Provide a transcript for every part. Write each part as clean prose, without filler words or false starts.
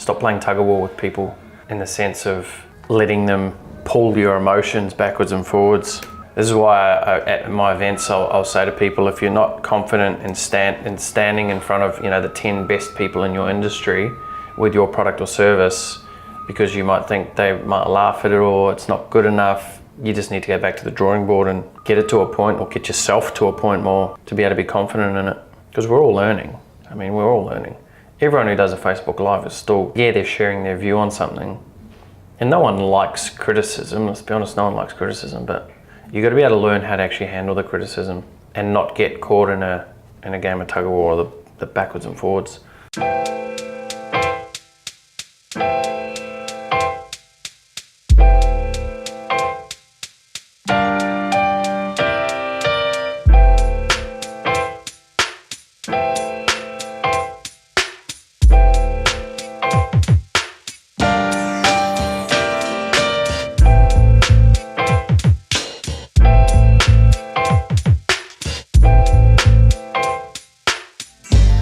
Stop playing tug of war with people in the sense of letting them pull your emotions backwards and forwards. This is why at my events I'll say to people, if you're not confident in standing in front of the 10 best people in your industry with your product or service, because you might think they might laugh at it or it's not good enough, you just need to go back to the drawing board and get it to a point, or get yourself to a point more to be able to be confident in it. Because we're all learning. I mean, we're all learning. Everyone who does a Facebook Live is still, they're sharing their view on something. And no one likes criticism, let's be honest, no one likes criticism, but you got to be able to learn how to actually handle the criticism and not get caught in a game of tug of war, or the backwards and forwards.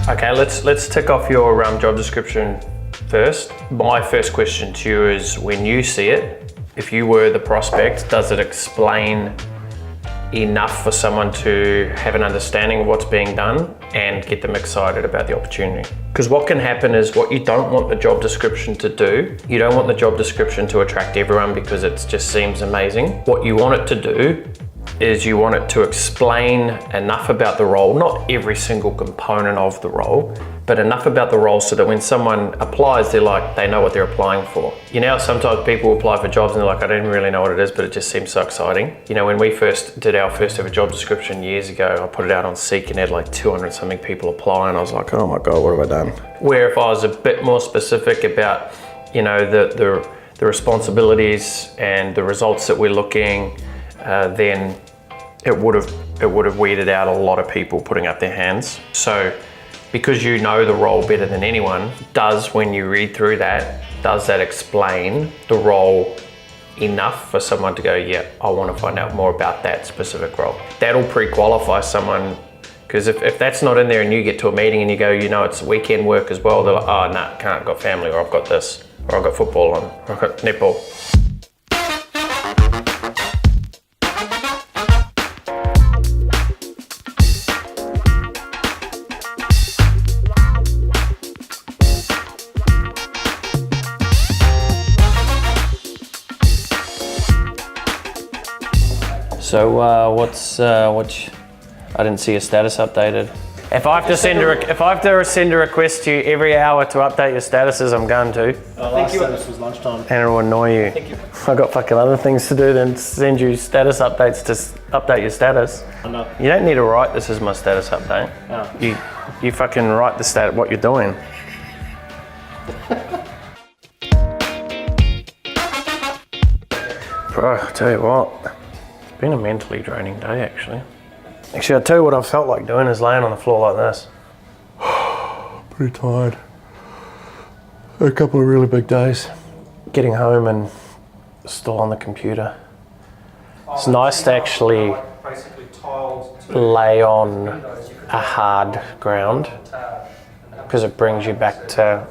Okay, let's tick off your job description first. My first question to you is, when you see it, if you were the prospect, does it explain enough for someone to have an understanding of what's being done and get them excited about the opportunity? Because what can happen is, what you don't want the job description to do, you don't want the job description to attract everyone because it just seems amazing. What you want it to do is you want it to explain enough about the role, not every single component of the role, but enough about the role so that when someone applies, they know what they're applying for. Sometimes people apply for jobs and they're like, I don't really know what it is, but it just seems so exciting. When we first did our first ever job description years ago, I put it out on Seek and had like 200 something people apply, and I was like, oh my God, what have I done? Where if I was a bit more specific about, the responsibilities and the results that we're looking, then it would have weeded out a lot of people putting up their hands. So because you know the role better than anyone, when you read through that, does that explain the role enough for someone to go, yeah, I want to find out more about that specific role? That'll pre-qualify someone, because if that's not in there and you get to a meeting and you go, it's weekend work as well, they're like, oh no, can't, I've got family, or I've got this, or I've got football on, or I've got netball. So I didn't see your status updated. If I have to send a request to you every hour to update your statuses, I'm going to. Last status was lunchtime. And it'll annoy you. I've got fucking other things to do than send you status updates to update your status. I know. You don't need to write this as my status update. Oh. You fucking write the stat what you're doing. Bro, I tell you what. Been a mentally draining day, actually. I'll tell you what I've felt like doing is laying on the floor like this. Pretty tired. A couple of really big days. Getting home and still on the computer. It's nice to actually lay on a hard ground, because it brings you back to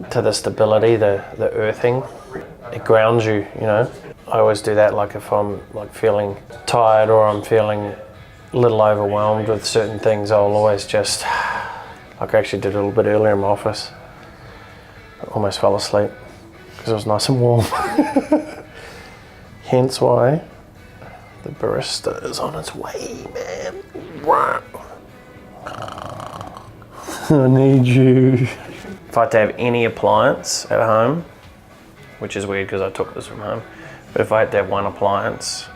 the stability, the earthing. It grounds you, I always do that, like if I'm feeling tired or I'm feeling a little overwhelmed with certain things, I'll always just, like I actually did a little bit earlier in my office, I almost fell asleep because it was nice and warm. Hence why the barista is on its way, man. I need you. If I had to have any appliance at home, which is weird because I took this from home, but if I had to have one appliance,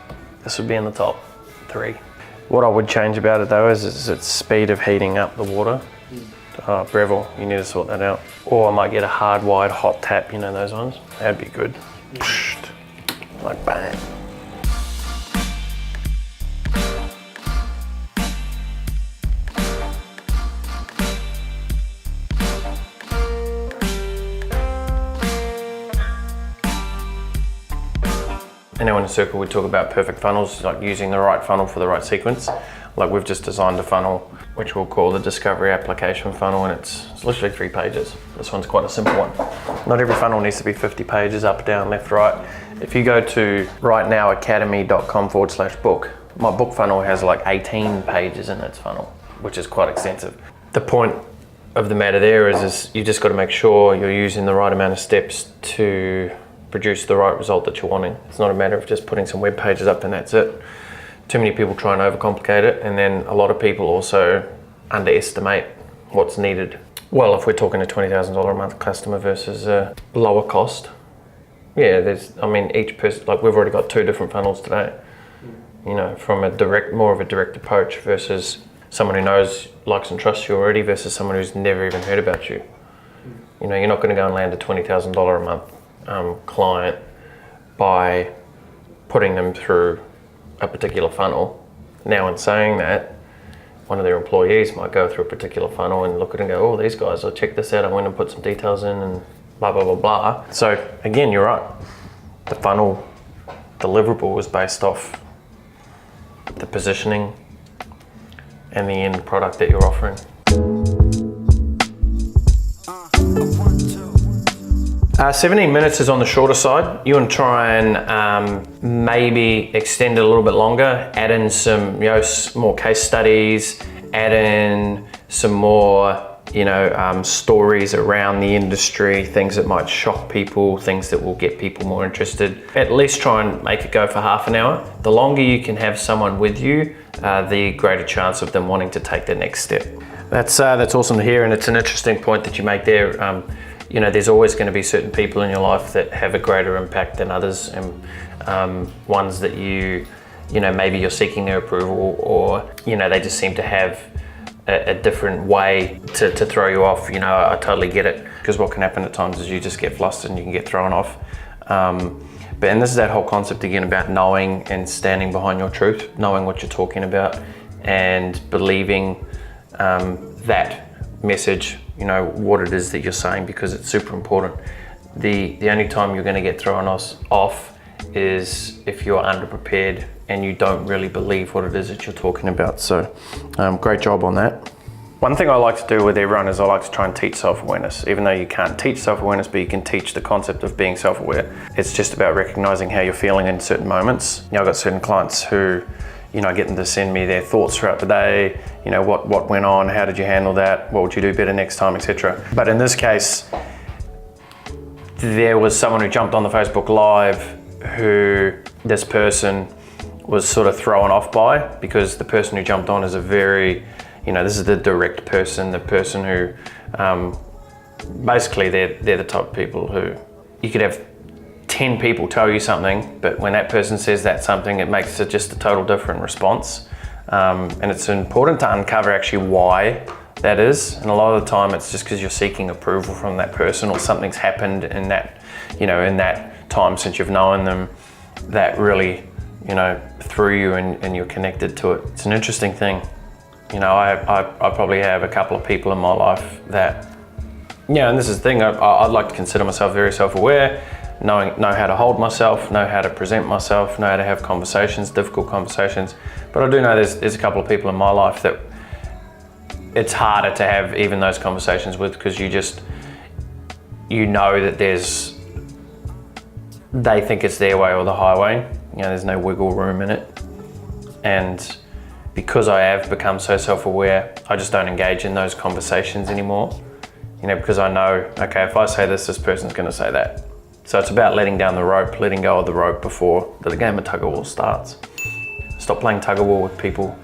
this would be in the top 3. What I would change about it though is its speed of heating up the water. Breville, you need to sort that out. Or I might get a hardwired hot tap, those ones. That'd be good. Like bang. I know in a circle we talk about perfect funnels, like using the right funnel for the right sequence. Like we've just designed a funnel, which we'll call the discovery application funnel, and it's literally 3 pages. This one's quite a simple one. Not every funnel needs to be 50 pages, up, down, left, right. If you go to rightnowacademy.com/book, my book funnel has like 18 pages in its funnel, which is quite extensive. The point of the matter there is you just got to make sure you're using the right amount of steps to produce the right result that you're wanting. It's not a matter of just putting some web pages up and that's it. Too many people try and overcomplicate it, and then a lot of people also underestimate what's needed. Well, if we're talking a $20,000 a month customer versus a lower cost, yeah, each person, like we've already got 2 different funnels today. You know, from more of a direct approach versus someone who knows, likes and trusts you already versus someone who's never even heard about you. You know, you're not going to go and land a $20,000 a month client by putting them through a particular funnel. Now, in saying that, one of their employees might go through a particular funnel and look at it and go, oh, these guys, I'll check this out, I went and put some details in and blah, blah, blah, blah. So again, you're right. The funnel deliverable is based off the positioning and the end product that you're offering. 17 minutes is on the shorter side. You want to try and maybe extend it a little bit longer, add in some more case studies, add in some more stories around the industry, things that might shock people, things that will get people more interested. At least try and make it go for half an hour. The longer you can have someone with you, the greater chance of them wanting to take the next step. That's awesome to hear, and it's an interesting point that you make there. There's always going to be certain people in your life that have a greater impact than others, and ones that maybe you're seeking their approval, or they just seem to have a different way to throw you off. I totally get it, because what can happen at times is you just get flustered and you can get thrown off. And this is that whole concept again about knowing and standing behind your truth, knowing what you're talking about and believing that message, what it is that you're saying, because it's super important. The only time you're going to get thrown off is if you're underprepared and you don't really believe what it is that you're talking about. So great job on that. One thing I like to do with everyone is I like to try and teach self-awareness. Even though you can't teach self-awareness, but you can teach the concept of being self-aware. It's just about recognizing how you're feeling in certain moments. I've got certain clients who I get them to send me their thoughts throughout the day, what went on, how did you handle that, what would you do better next time, etc. But in this case, there was someone who jumped on the Facebook Live who this person was sort of thrown off by, because the person who jumped on is a very, this is the direct person, the person who, basically they're the type of people who you could have 10 people tell you something, but when that person says that something, it makes it just a total different response. And it's important to uncover actually why that is. And a lot of the time it's just because you're seeking approval from that person, or something's happened in that, in that time since you've known them that really, threw you and you're connected to it. It's an interesting thing. I probably have a couple of people in my life that, and this is the thing, I'd like to consider myself very self-aware, know how to hold myself, know how to present myself, know how to have conversations, difficult conversations. But I do know there's a couple of people in my life that it's harder to have even those conversations with, because that they think it's their way or the highway. There's no wiggle room in it. And because I have become so self-aware, I just don't engage in those conversations anymore. Because I know, okay, if I say this person's gonna say that. So it's about letting down the rope, letting go of the rope before the game of tug of war starts. Stop playing tug of war with people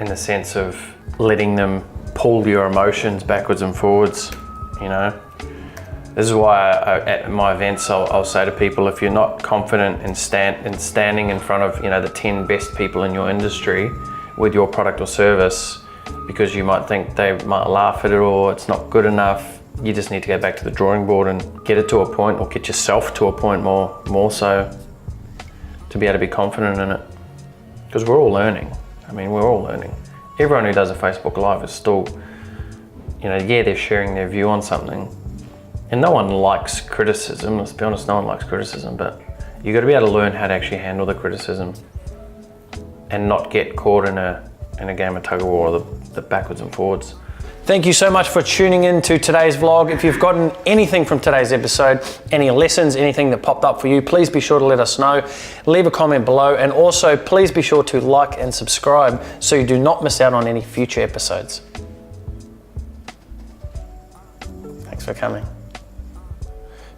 in the sense of letting them pull your emotions backwards and forwards. This is why at my events I'll say to people, if you're not confident in standing in front of the 10 best people in your industry with your product or service, because you might think they might laugh at it or it's not good enough, you just need to go back to the drawing board and get it to a point, or get yourself to a point more so, to be able to be confident in it. Because we're all learning. We're all learning. Everyone who does a Facebook Live is still, they're sharing their view on something. And no one likes criticism, let's be honest, no one likes criticism, but you got to be able to learn how to actually handle the criticism and not get caught in a game of tug of war, the backwards and forwards. Thank you so much for tuning in to today's vlog. If you've gotten anything from today's episode, any lessons, anything that popped up for you, please be sure to let us know. Leave a comment below, and also please be sure to like and subscribe so you do not miss out on any future episodes. Thanks for coming.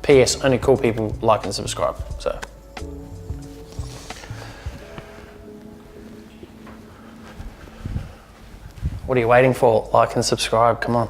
P.S. Only cool people like and subscribe. So. What are you waiting for? Like and subscribe, come on.